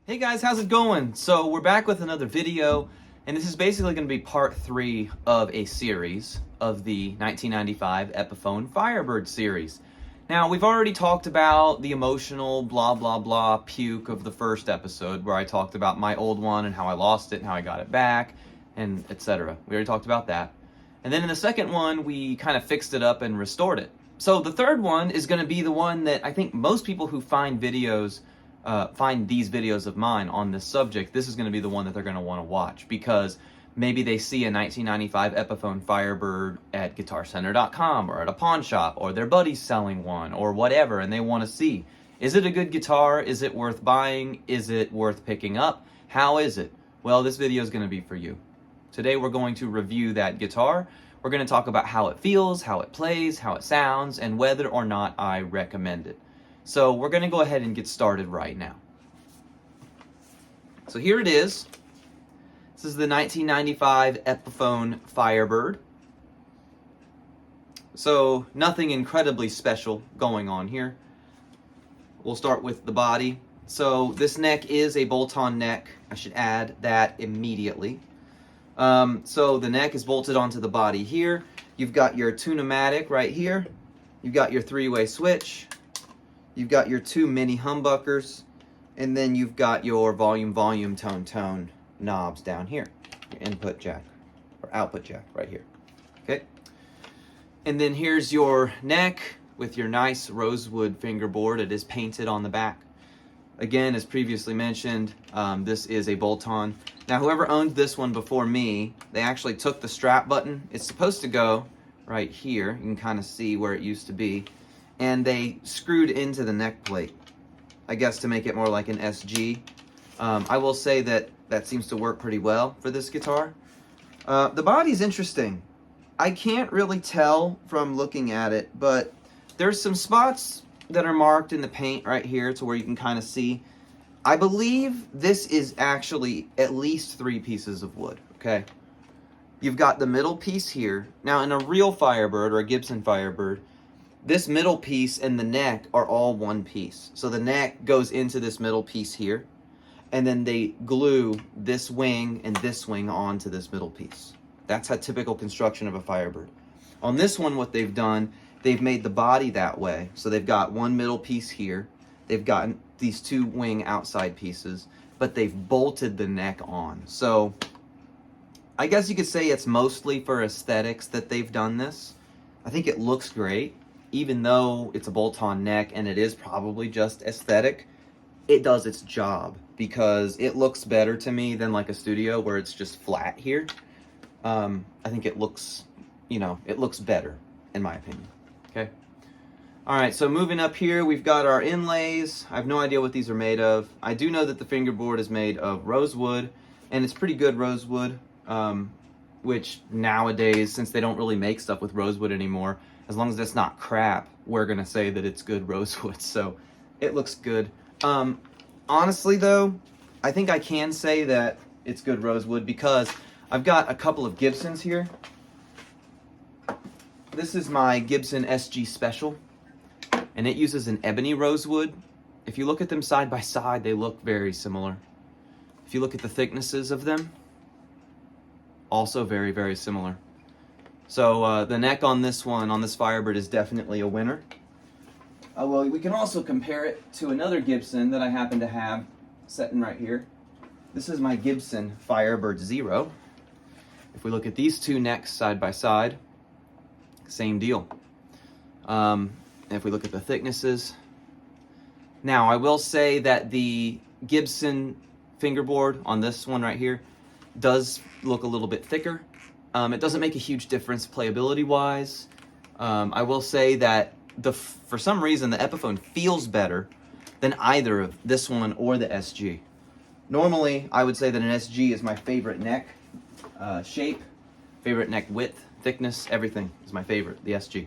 Hey guys, how's it going? So we're back with another video, and this is basically going to be part 3 of a series of the 1995 Epiphone Firebird series. Now, we've already talked about the emotional blah blah blah puke of the first episode, where I talked about my old one and how I lost it and how I got it back, and etc. We already talked about that. And then in the second one, we kind of fixed it up and restored it. So the third one is going to be the one that I think most people who find these videos of mine on this subject, this is going to be the one that they're going to want to watch, because maybe they see a 1995 Epiphone Firebird at GuitarCenter.com or at a pawn shop, or their buddy's selling one or whatever, and they want to see, is it a good guitar? Is it worth buying? Is it worth picking up? How is it? Well, this video is going to be for you. Today we're going to review that guitar. We're going to talk about how it feels, how it plays, how it sounds, and whether or not I recommend it. So we're going to go ahead and get started right now. So here it is. This is the 1995 Epiphone Firebird. So nothing incredibly special going on here. We'll start with the body. So this neck is a bolt-on neck. I should add that immediately. So the neck is bolted onto the body here. You've got your tune-o-matic right here. You've got your three-way switch. You've got your two mini humbuckers, and then you've got your volume, tone knobs down here. Your input jack, or output jack right here. Okay? And then here's your neck with your nice rosewood fingerboard. It is painted on the back. Again, as previously mentioned, this is a bolt-on. Now, whoever owned this one before me, they actually took the strap button. It's supposed to go right here. You can kind of see where it used to be. And they screwed into the neck plate, I guess, to make it more like an SG. I will say that that seems to work pretty well for this guitar. The body's interesting. I can't really tell from looking at it, but there's some spots that are marked in the paint right here to where you can kind of see. I believe this is actually at least 3 pieces of wood, okay? You've got the middle piece here. Now, in a real Firebird or a Gibson Firebird, this middle piece and the neck are all one piece. So the neck goes into this middle piece here, and then they glue this wing and this wing onto this middle piece. That's a typical construction of a Firebird. On this one, what they've done, they've made the body that way. So they've got one middle piece here. They've got these 2 wing outside pieces, but they've bolted the neck on. So I guess you could say it's mostly for aesthetics that they've done this. I think it looks great. Even though it's a bolt-on neck and it is probably just aesthetic, it does its job, because it looks better to me than like a studio where it's just flat here. I think it looks, it looks better in my opinion. Okay. All right, so moving up here, we've got our inlays. I have no idea what these are made of. I do know that the fingerboard is made of rosewood, and it's pretty good rosewood, which nowadays, since they don't really make stuff with rosewood anymore, as long as it's not crap, we're going to say that it's good rosewood. So it looks good. Honestly, though, I think I can say that it's good rosewood because I've got a couple of Gibsons here. This is my Gibson SG Special, and it uses an ebony rosewood. If you look at them side by side, they look very similar. If you look at the thicknesses of them, also very, very similar. So the neck on this one, on this Firebird, is definitely a winner. Well, we can also compare it to another Gibson that I happen to have sitting right here. This is my Gibson Firebird Zero. If we look at these 2 necks side by side, same deal. And if we look at the thicknesses. Now, I will say that the Gibson fingerboard on this one right here does look a little bit thicker. It doesn't make a huge difference playability-wise. I will say that for some reason, the Epiphone feels better than either of this one or the SG. Normally, I would say that an SG is my favorite neck shape, favorite neck width, thickness, everything is my favorite, the SG.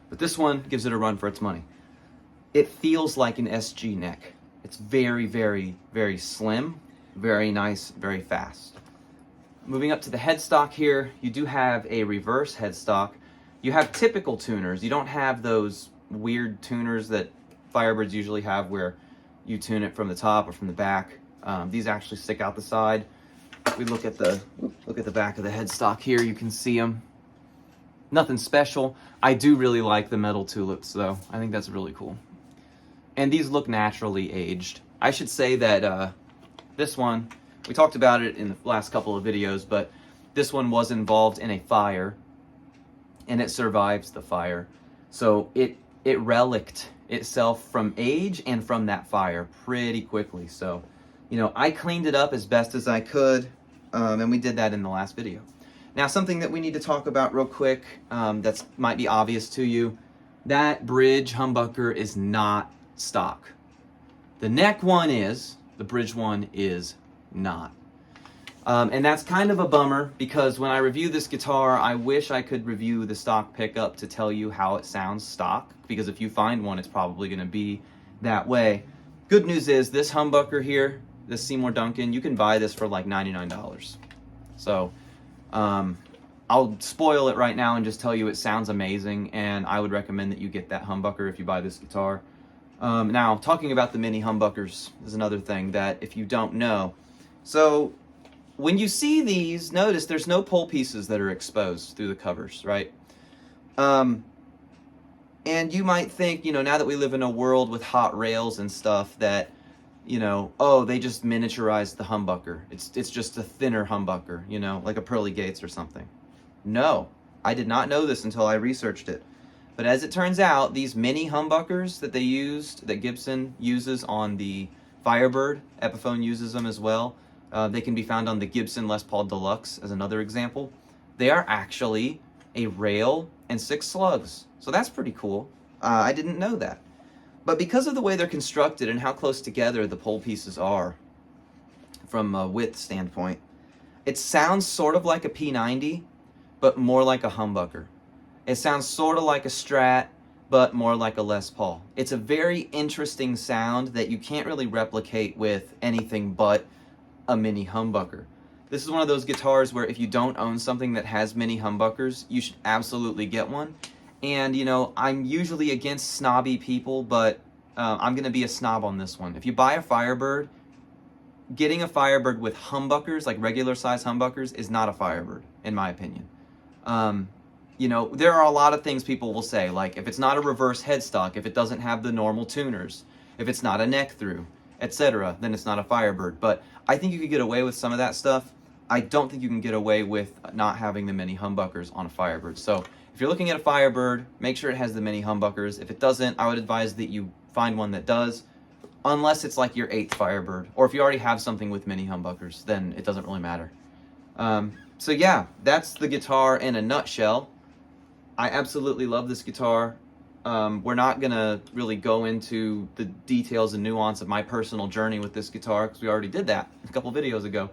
But this one gives it a run for its money. It feels like an SG neck. It's very, very, very slim, very nice, very fast. Moving up to the headstock here, you do have a reverse headstock. You have typical tuners. You don't have those weird tuners that Firebirds usually have where you tune it from the top or from the back. These actually stick out the side. If we look at the back of the headstock here, you can see them. Nothing special. I do really like the metal tulips though. I think that's really cool. And these look naturally aged. I should say that this one, we talked about it in the last couple of videos, but this one was involved in a fire, and it survives the fire. So it relicked itself from age and from that fire pretty quickly. So, you know, I cleaned it up as best as I could, and we did that in the last video. Now, something that we need to talk about real quick, that might be obvious to you, that bridge humbucker is not stock. The neck one is, the bridge one is not. And that's kind of a bummer, because when I review this guitar, I wish I could review the stock pickup to tell you how it sounds stock, because if you find one, it's probably going to be that way. Good news is, this humbucker here, this Seymour Duncan, you can buy this for like $99. So, I'll spoil it right now and just tell you it sounds amazing, and I would recommend that you get that humbucker if you buy this guitar. Now, talking about the mini humbuckers is another thing that if you don't know. So, when you see these, notice there's no pole pieces that are exposed through the covers, right? And you might think, you know, now that we live in a world with hot rails and stuff, that, you know, oh, they just miniaturized the humbucker. It's just a thinner humbucker, you know, like a Pearly Gates or something. No, I did not know this until I researched it. But as it turns out, these mini humbuckers that they used, that Gibson uses on the Firebird, Epiphone uses them as well. They can be found on the Gibson Les Paul Deluxe as another example. They are actually a rail and 6 slugs. So that's pretty cool. I didn't know that. But because of the way they're constructed and how close together the pole pieces are from a width standpoint, it sounds sort of like a P90, but more like a humbucker. It sounds sort of like a Strat, but more like a Les Paul. It's a very interesting sound that you can't really replicate with anything but a mini humbucker. This is one of those guitars where if you don't own something that has mini humbuckers, you should absolutely get one. And, you know, I'm usually against snobby people, but I'm going to be a snob on this one. If you buy a Firebird, getting a Firebird with humbuckers, like regular size humbuckers, is not a Firebird, in my opinion. You know, there are a lot of things people will say, like if it's not a reverse headstock, if it doesn't have the normal tuners, if it's not a neck through, etc., then it's not a Firebird. But I think you could get away with some of that stuff. I don't think you can get away with not having the mini humbuckers on a Firebird. So if you're looking at a Firebird, make sure it has the mini humbuckers. If it doesn't, I would advise that you find one that does, unless it's like your 8th Firebird. Or if you already have something with mini humbuckers, then it doesn't really matter. So yeah, that's the guitar in a nutshell. I absolutely love this guitar. We're not going to really go into the details and nuance of my personal journey with this guitar, because we already did that a couple videos ago.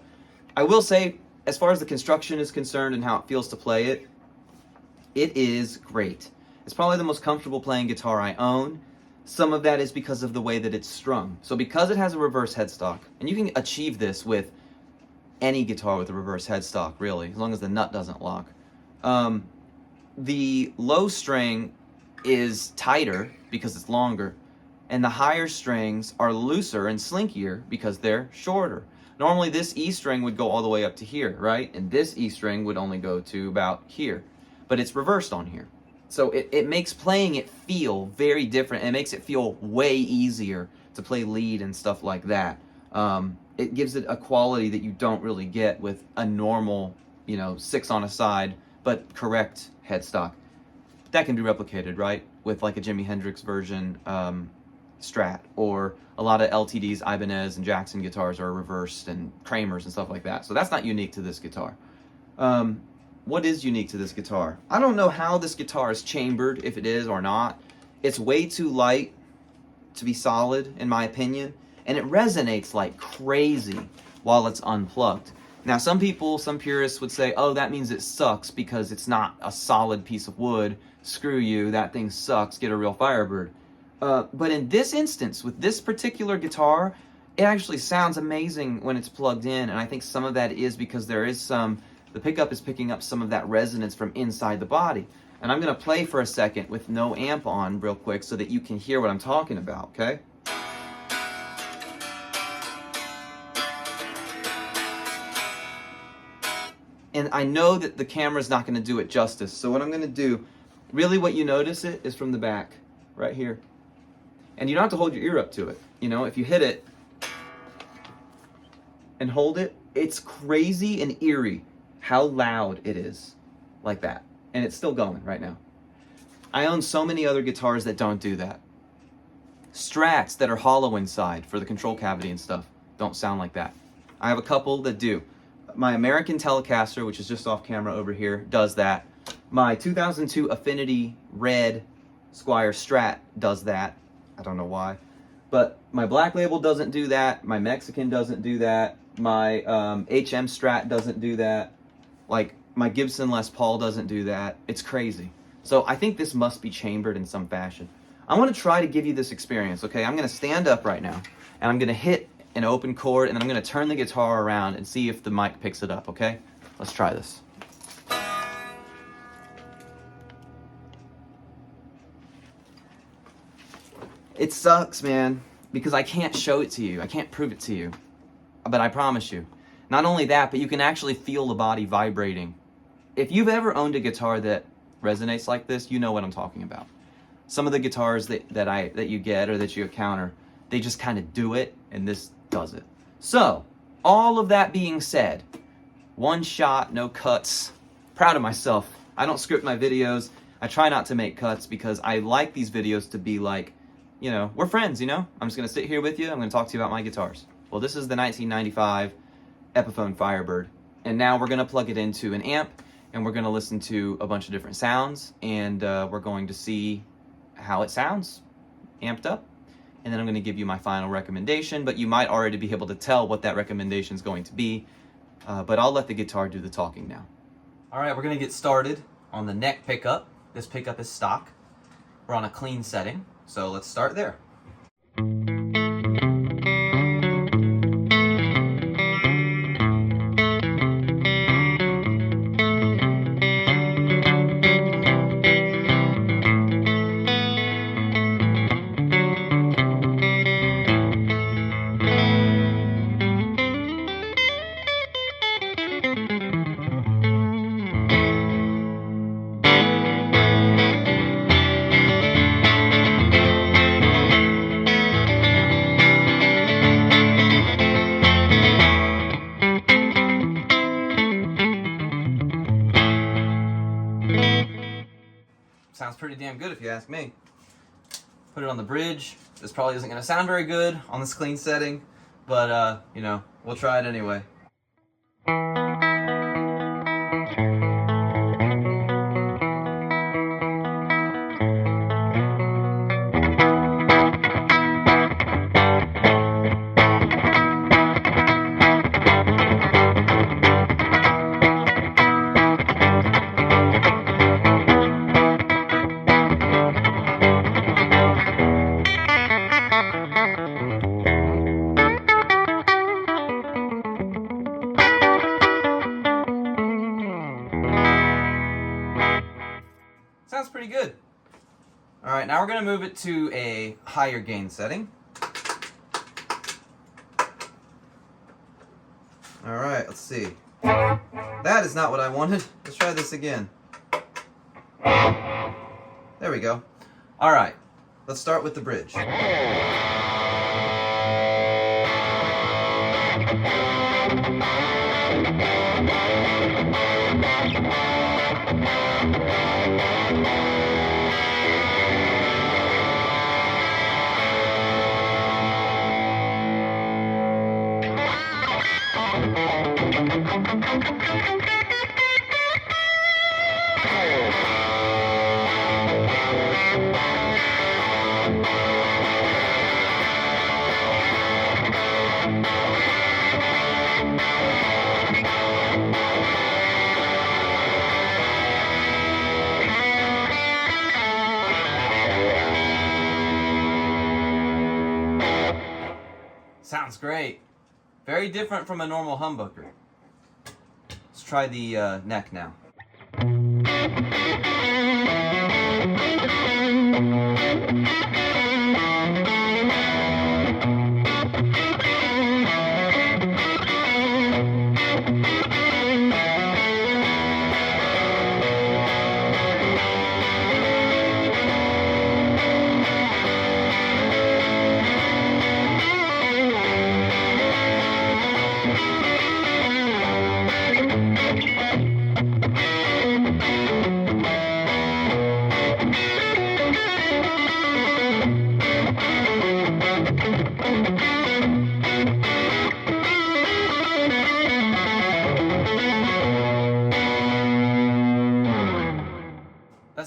I will say, as far as the construction is concerned and how it feels to play it, it is great. It's probably the most comfortable playing guitar I own. Some of that is because of the way that it's strung. So because it has a reverse headstock, and you can achieve this with any guitar with a reverse headstock, really, as long as the nut doesn't lock. The low string is tighter because it's longer, and the higher strings are looser and slinkier because they're shorter. Normally this E string would go all the way up to here, right? And this E string would only go to about here, but it's reversed on here. So it makes playing it feel very different. It makes it feel way easier to play lead and stuff like that. It gives it a quality that you don't really get with a normal, you know, 6 on a side, but correct headstock. That can be replicated, right? With like a Jimi Hendrix version Strat, or a lot of LTD's, Ibanez and Jackson guitars are reversed, and Kramers and stuff like that. So that's not unique to this guitar. What is unique to this guitar? I don't know how this guitar is chambered, if it is or not. It's way too light to be solid, in my opinion, and it resonates like crazy while it's unplugged. Now, some people, some purists would say, oh, that means it sucks because it's not a solid piece of wood. Screw you, that thing sucks, get a real Firebird. But in this instance, with this particular guitar, it actually sounds amazing when it's plugged in, and I think some of that is because there is the pickup is picking up some of that resonance from inside the body. And I'm going to play for a second with no amp on real quick so that you can hear what I'm talking about, okay? And I know that the camera's not going to do it justice. So what I'm going to do, really what you notice it is from the back, right here. And you don't have to hold your ear up to it. You know, if you hit it and hold it, it's crazy and eerie how loud it is like that. And it's still going right now. I own so many other guitars that don't do that. Strats that are hollow inside for the control cavity and stuff don't sound like that. I have a couple that do. My American Telecaster, which is just off camera over here, does that. My 2002 Affinity Red Squire Strat does that. I don't know why. But my Black Label doesn't do that. My Mexican doesn't do that. My HM Strat doesn't do that. Like, my Gibson Les Paul doesn't do that. It's crazy. So I think this must be chambered in some fashion. I want to try to give you this experience, okay? I'm going to stand up right now, and I'm going to hit an open chord, and then I'm going to turn the guitar around and see if the mic picks it up, okay? Let's try this. It sucks, man, because I can't show it to you. I can't prove it to you. But I promise you. Not only that, but you can actually feel the body vibrating. If you've ever owned a guitar that resonates like this, you know what I'm talking about. Some of the guitars that you get or that you encounter, they just kind of do it, and this does it. So, all of that being said, one shot, no cuts. Proud of myself. I don't script my videos. I try not to make cuts because I like these videos to be like, you know, we're friends, you know? I'm just going to sit here with you. I'm going to talk to you about my guitars. Well, this is the 1995 Epiphone Firebird. And now we're going to plug it into an amp, and we're going to listen to a bunch of different sounds, and we're going to see how it sounds amped up. And then I'm going to give you my final recommendation, but you might already be able to tell what that recommendation is going to be. But I'll let the guitar do the talking now. All right, we're going to get started on the neck pickup. This pickup is stock. We're on a clean setting, so let's start there. Sounds pretty damn good if you ask me. Put it on the bridge. This probably isn't going to sound very good on this clean setting, but you know, we'll try it anyway. Sounds pretty good. All right, now we're going to move it to a higher gain setting. All right, let's see. That is not what I wanted. Let's try this again. There we go. All right, let's start with the bridge. Sounds great. Very different from a normal humbucker. Let's try the neck now.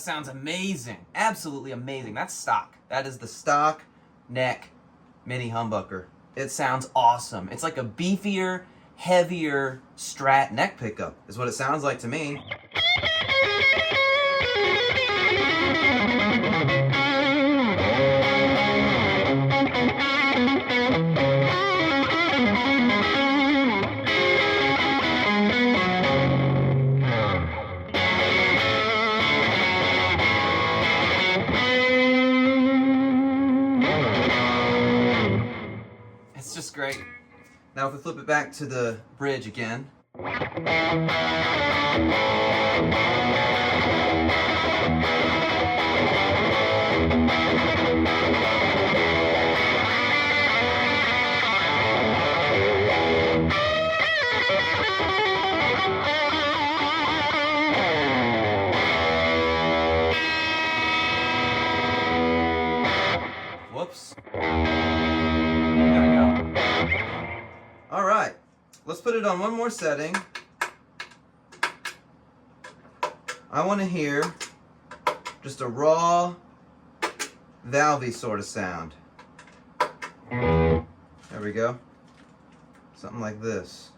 sounds amazing. Absolutely amazing. That's stock. That is the stock neck mini humbucker. It sounds awesome. It's like a beefier, heavier Strat neck pickup is what it sounds like to me. It's just great. Now if we flip it back to the bridge again. Whoops. There we go. All right, let's put it on one more setting. I want to hear just a raw, valvey sort of sound. There we go. Something like this.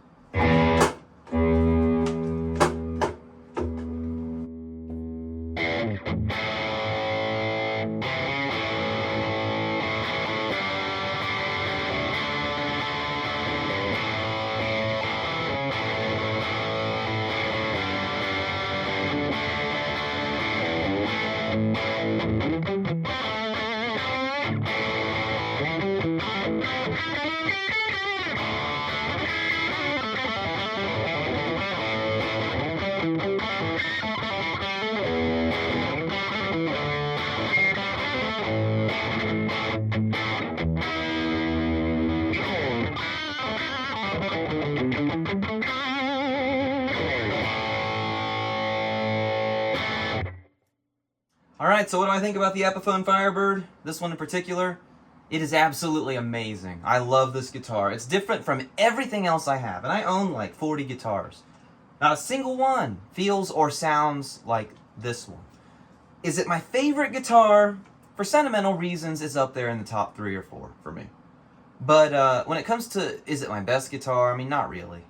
Alright, so what do I think about the Epiphone Firebird? This one in particular? It is absolutely amazing. I love this guitar. It's different from everything else I have, and I own like 40 guitars. Not a single one feels or sounds like this one. Is it my favorite guitar? For sentimental reasons, it's up there in the top 3 or 4 for me. But when it comes to, is it my best guitar? I mean, not really.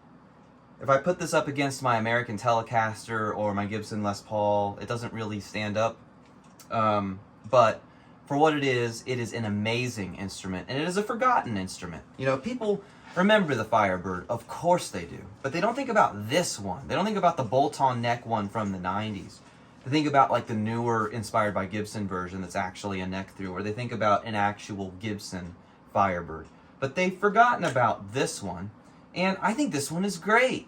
If I put this up against my American Telecaster or my Gibson Les Paul, it doesn't really stand up. But for what it is an amazing instrument, and it is a forgotten instrument. You know, people remember the Firebird, of course they do, but they don't think about this one. They don't think about the bolt-on neck one from the 90s. They think about like the newer, inspired by Gibson version that's actually a neck through, or they think about an actual Gibson Firebird. But they've forgotten about this one, and I think this one is great.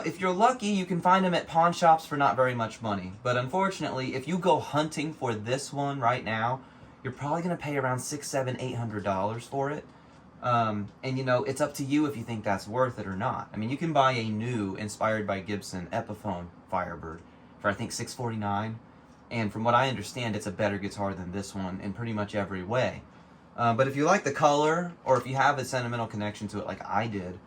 If you're lucky, you can find them at pawn shops for not very much money. But unfortunately, if you go hunting for this one right now, you're probably going to pay around $600, $700, $800 for it. And you know, it's up to you if you think that's worth it or not. I mean, you can buy a new, inspired by Gibson, Epiphone Firebird for I think $649. And from what I understand, it's a better guitar than this one in pretty much every way. But if you like the color, or if you have a sentimental connection to it like I did,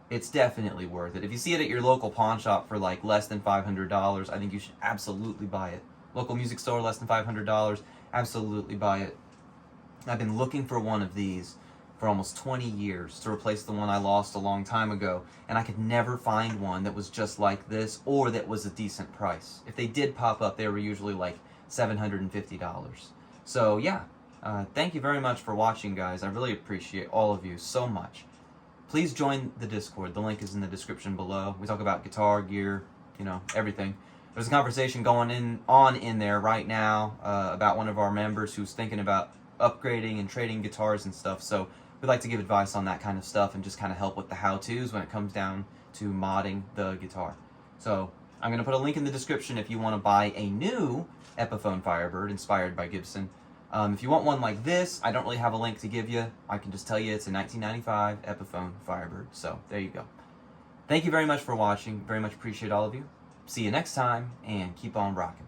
it's definitely worth it. If you see it at your local pawn shop for like less than $500, I think you should absolutely buy it. Local music store, less than $500, absolutely buy it. I've been looking for one of these for almost 20 years to replace the one I lost a long time ago, and I could never find one that was just like this or that was a decent price. If they did pop up, they were usually like $750. So yeah, thank you very much for watching, guys. I really appreciate all of you so much. Please join the Discord. The link is in the description below. We talk about guitar, gear, you know, everything. There's a conversation going on in there right now about one of our members who's thinking about upgrading and trading guitars and stuff. So we'd like to give advice on that kind of stuff and just kind of help with the how-tos when it comes down to modding the guitar. So I'm going to put a link in the description if you want to buy a new Epiphone Firebird inspired by Gibson. If you want one like this, I don't really have a link to give you. I can just tell you it's a 1995 Epiphone Firebird. So there you go. Thank you very much for watching. Very much appreciate all of you. See you next time, and keep on rocking.